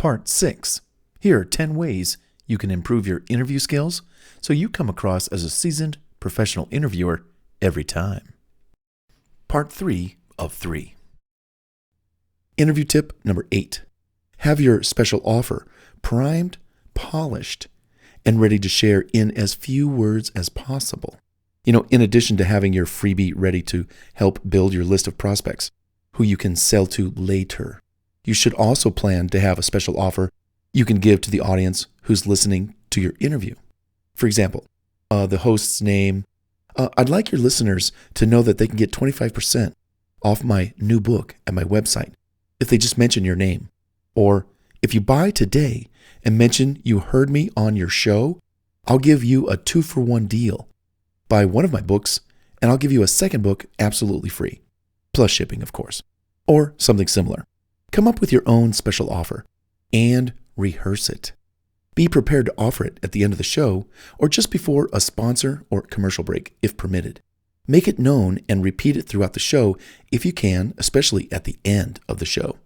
Part 6. Here are 10 ways you can improve your interview skills so you come across as a seasoned professional interviewer every time. Part 3 of 3. Interview tip number 8. Have your special offer primed, polished, and ready to share in as few words as possible. In addition to having your freebie ready to help build your list of prospects who you can sell to later, you should also plan to have a special offer you can give to the audience who's listening to your interview. For example, the host's name. I'd like your listeners to know that they can get 25% off my new book at my website if they just mention your name. Or if you buy today and mention you heard me on your show, I'll give you a 2-for-1 deal. Buy one of my books and I'll give you a second book absolutely free, plus shipping, of course. Or something similar. Come up with your own special offer and rehearse it. Be prepared to offer it at the end of the show or just before a sponsor or commercial break, if permitted. Make it known and repeat it throughout the show if you can, especially at the end of the show.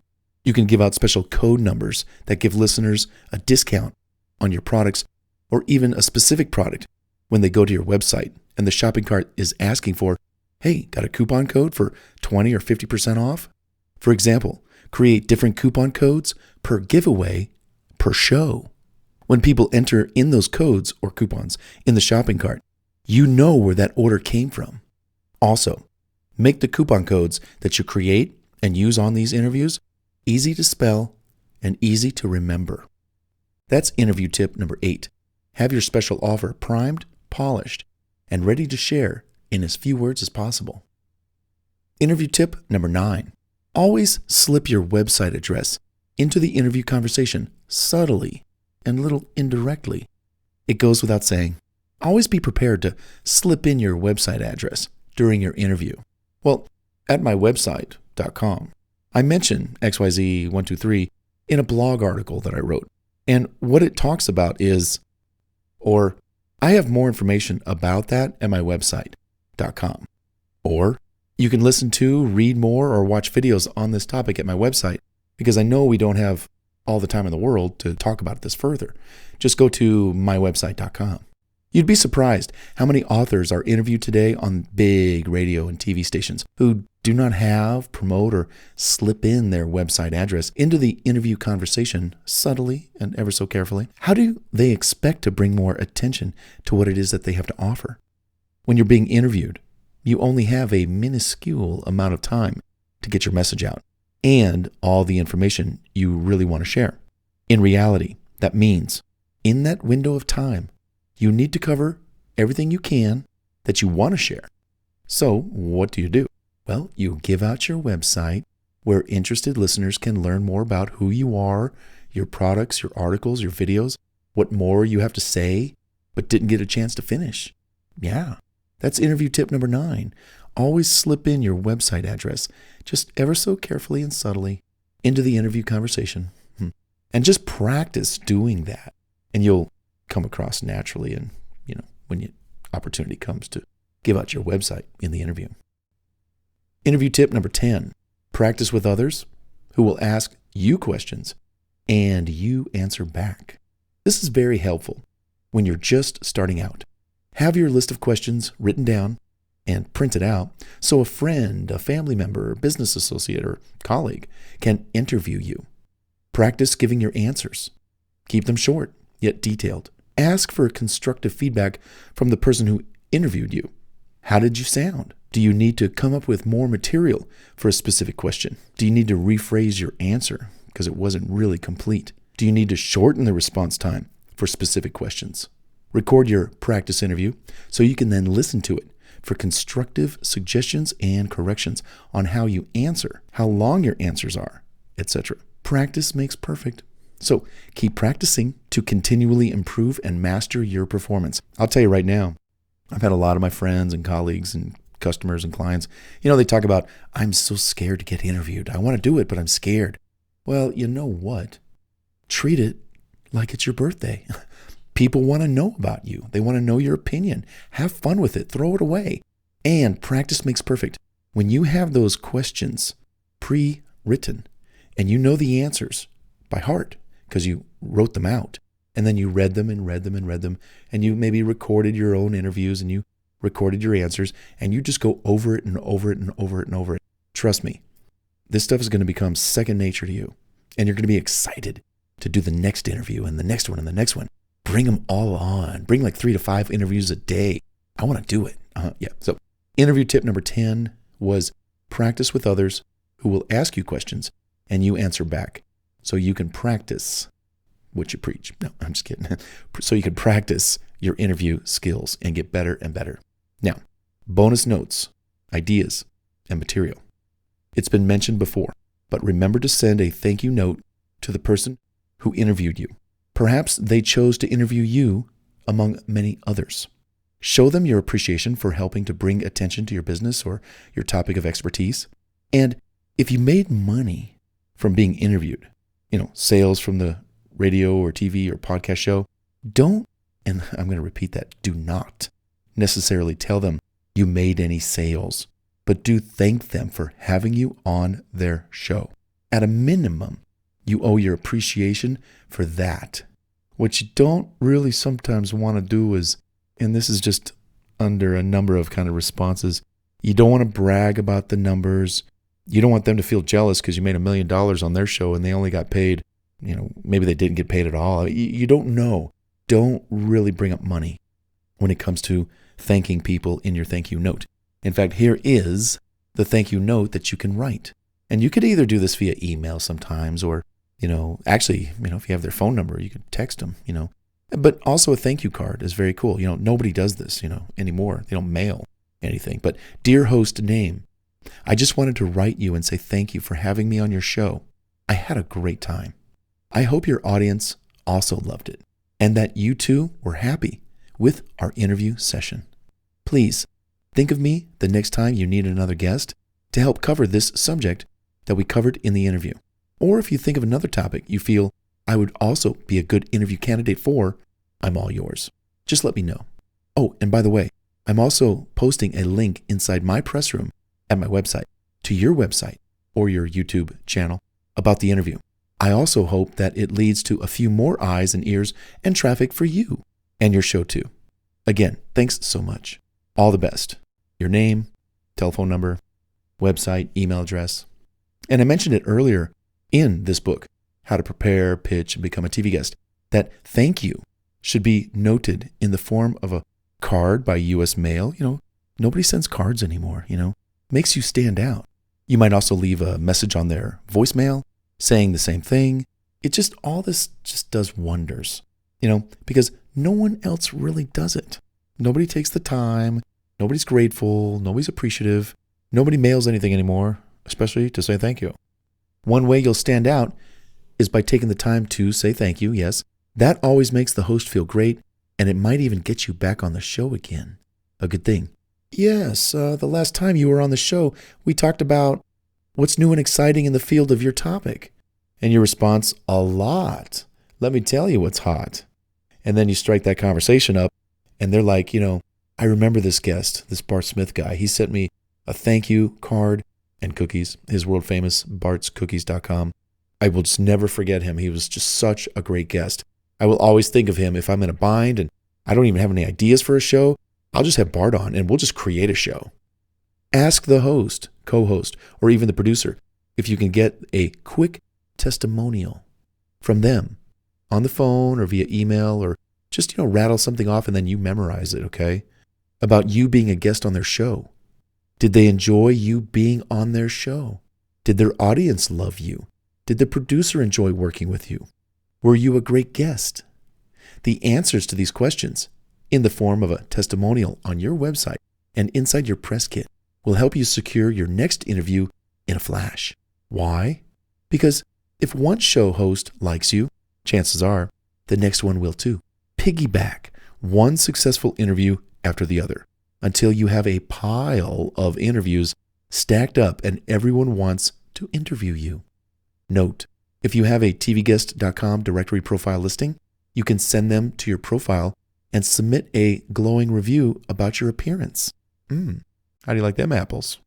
You can give out special code numbers that give listeners a discount on your products or even a specific product when they go to your website and the shopping cart is asking for, hey, got a coupon code for 20 or 50% off? For example, create different coupon codes per giveaway per show. When people enter in those codes or coupons in the shopping cart, you know where that order came from. Also, make the coupon codes that you create and use on these interviews easy to spell and easy to remember. That's interview tip number 8. Have your special offer primed, polished, and ready to share in as few words as possible. Interview tip number 9. Always slip your website address into the interview conversation subtly and a little indirectly. It goes without saying. Always be prepared to slip in your website address during your interview. Well, at mywebsite.com, I mention XYZ123 in a blog article that I wrote. And what it talks about is, or I have more information about that at mywebsite.com. Or you can listen to, read more, or watch videos on this topic at my website because I know we don't have all the time in the world to talk about this further. Just go to mywebsite.com. You'd be surprised how many authors are interviewed today on big radio and TV stations who do not have, promote, or slip in their website address into the interview conversation subtly and ever so carefully. How do they expect to bring more attention to what it is that they have to offer? When you're being interviewed, you only have a minuscule amount of time to get your message out and all the information you really want to share. In reality, that means in that window of time, you need to cover everything you can that you want to share. So what do? Well, you give out your website where interested listeners can learn more about who you are, your products, your articles, your videos, what more you have to say, but didn't get a chance to finish. Yeah, that's interview tip number 9. Always slip in your website address, just ever so carefully and subtly, into the interview conversation. And just practice doing that, and you'll come across naturally and, when the opportunity comes to give out your website in the interview. Interview tip number 10. Practice with others who will ask you questions and you answer back. This is very helpful when you're just starting out. Have your list of questions written down and printed out so a friend, a family member, business associate, or colleague can interview you. Practice giving your answers. Keep them short, yet detailed. Ask for constructive feedback from the person who interviewed you. How did you sound? Do you need to come up with more material for a specific question? Do you need to rephrase your answer because it wasn't really complete? Do you need to shorten the response time for specific questions? Record your practice interview so you can then listen to it for constructive suggestions and corrections on how you answer, how long your answers are, etc. Practice makes perfect. So keep practicing to continually improve and master your performance. I'll tell you right now, I've had a lot of my friends and colleagues and customers and clients, they talk about, I'm so scared to get interviewed. I want to do it, but I'm scared. Well, you know what? Treat it like it's your birthday. People want to know about you. They want to know your opinion. Have fun with it. Throw it away. And practice makes perfect. When you have those questions pre-written and you know the answers by heart, because you wrote them out. And then you read them and read them and read them. And you maybe recorded your own interviews and you recorded your answers. And you just go over it and over it and over it and over it. Trust me, this stuff is going to become second nature to you. And you're going to be excited to do the next interview and the next one and the next one. Bring them all on. Bring like 3 to 5 interviews a day. I want to do it. Yeah. So interview tip number 10 was practice with others who will ask you questions and you answer back. So you can practice what you preach. No, I'm just kidding. So you can practice your interview skills and get better and better. Now, bonus notes, ideas, and material. It's been mentioned before, but remember to send a thank you note to the person who interviewed you. Perhaps they chose to interview you among many others. Show them your appreciation for helping to bring attention to your business or your topic of expertise. And if you made money from being interviewed, sales from the radio or TV or podcast show, don't, and I'm going to repeat that, do not necessarily tell them you made any sales, but do thank them for having you on their show. At a minimum, you owe your appreciation for that. What you don't really sometimes want to do is, and this is just under a number of kind of responses, you don't want to brag about the numbers. You don't want them to feel jealous because you made $1 million on their show and they only got paid, maybe they didn't get paid at all. You don't know. Don't really bring up money when it comes to thanking people in your thank you note. In fact, here is the thank you note that you can write. And you could either do this via email sometimes or, if you have their phone number, you can text them, But also a thank you card is very cool. Nobody does this, anymore. They don't mail anything. But dear host name, I just wanted to write you and say thank you for having me on your show. I had a great time. I hope your audience also loved it and that you too were happy with our interview session. Please think of me the next time you need another guest to help cover this subject that we covered in the interview. Or if you think of another topic you feel I would also be a good interview candidate for, I'm all yours. Just let me know. Oh, and by the way, I'm also posting a link inside my press room at my website to your website or your YouTube channel about the interview. I also hope that it leads to a few more eyes and ears and traffic for you and your show too. Again, thanks so much. All the best. Your name, telephone number, website, email address. And I mentioned it earlier in this book, How to Prepare, Pitch, and Become a TV Guest, that thank you should be noted in the form of a card by U.S. mail. Nobody sends cards anymore, Makes you stand out. You might also leave a message on their voicemail saying the same thing. All this just does wonders, because no one else really does it. Nobody takes the time. Nobody's grateful. Nobody's appreciative. Nobody mails anything anymore, especially to say thank you. One way you'll stand out is by taking the time to say thank you, yes. That always makes the host feel great, and it might even get you back on the show again. A good thing. Yes, the last time you were on the show, we talked about what's new and exciting in the field of your topic. And your response, a lot. Let me tell you what's hot. And then you strike that conversation up, and they're like, I remember this guest, this Bart Smith guy. He sent me a thank you card and cookies, his world famous bartscookies.com. I will just never forget him. He was just such a great guest. I will always think of him if I'm in a bind and I don't even have any ideas for a show. I'll just have Bart on and we'll just create a show. Ask the host, co-host, or even the producer if you can get a quick testimonial from them on the phone or via email, or just, rattle something off and then you memorize it, okay? About you being a guest on their show. Did they enjoy you being on their show? Did their audience love you? Did the producer enjoy working with you? Were you a great guest? The answers to these questions in the form of a testimonial on your website and inside your press kit will help you secure your next interview in a flash. Why? Because if one show host likes you, chances are the next one will too. Piggyback one successful interview after the other until you have a pile of interviews stacked up and everyone wants to interview you. Note, if you have a tvguest.com directory profile listing, you can send them to your profile and submit a glowing review about your appearance. How do you like them apples?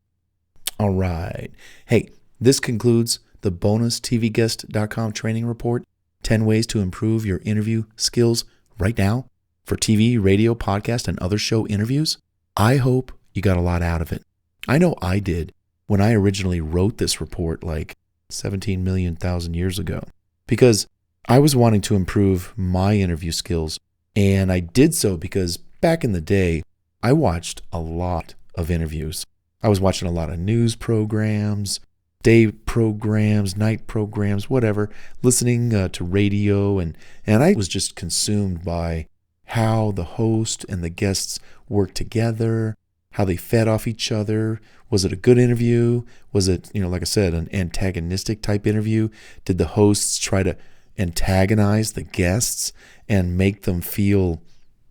All right. Hey, this concludes the bonus tvguest.com training report, 10 ways to improve your interview skills right now for TV, radio, podcast, and other show interviews. I hope you got a lot out of it. I know I did when I originally wrote this report like 17 million thousand years ago, because I was wanting to improve my interview skills. And I did so because back in the day, I watched a lot of interviews. I was watching a lot of news programs, day programs, night programs, whatever, listening to radio. And I was just consumed by how the host and the guests worked together, how they fed off each other. Was it a good interview? Was it, like I said, an antagonistic type interview? Did the hosts try to antagonize the guests and make them feel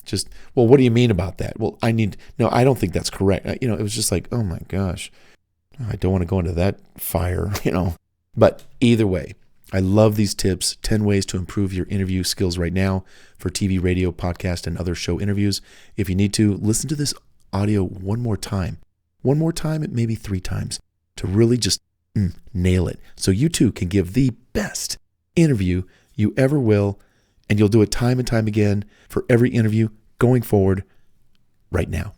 just, well, what do you mean about that? Well, I don't think that's correct. It was just like, oh my gosh, I don't want to go into that fire, But either way, I love these tips, 10 ways to improve your interview skills right now for TV, radio, podcast, and other show interviews. If you need to, listen to this audio one more time, maybe 3 times, to really just nail it. So you too can give the best interview you ever will, and you'll do it time and time again for every interview going forward right now.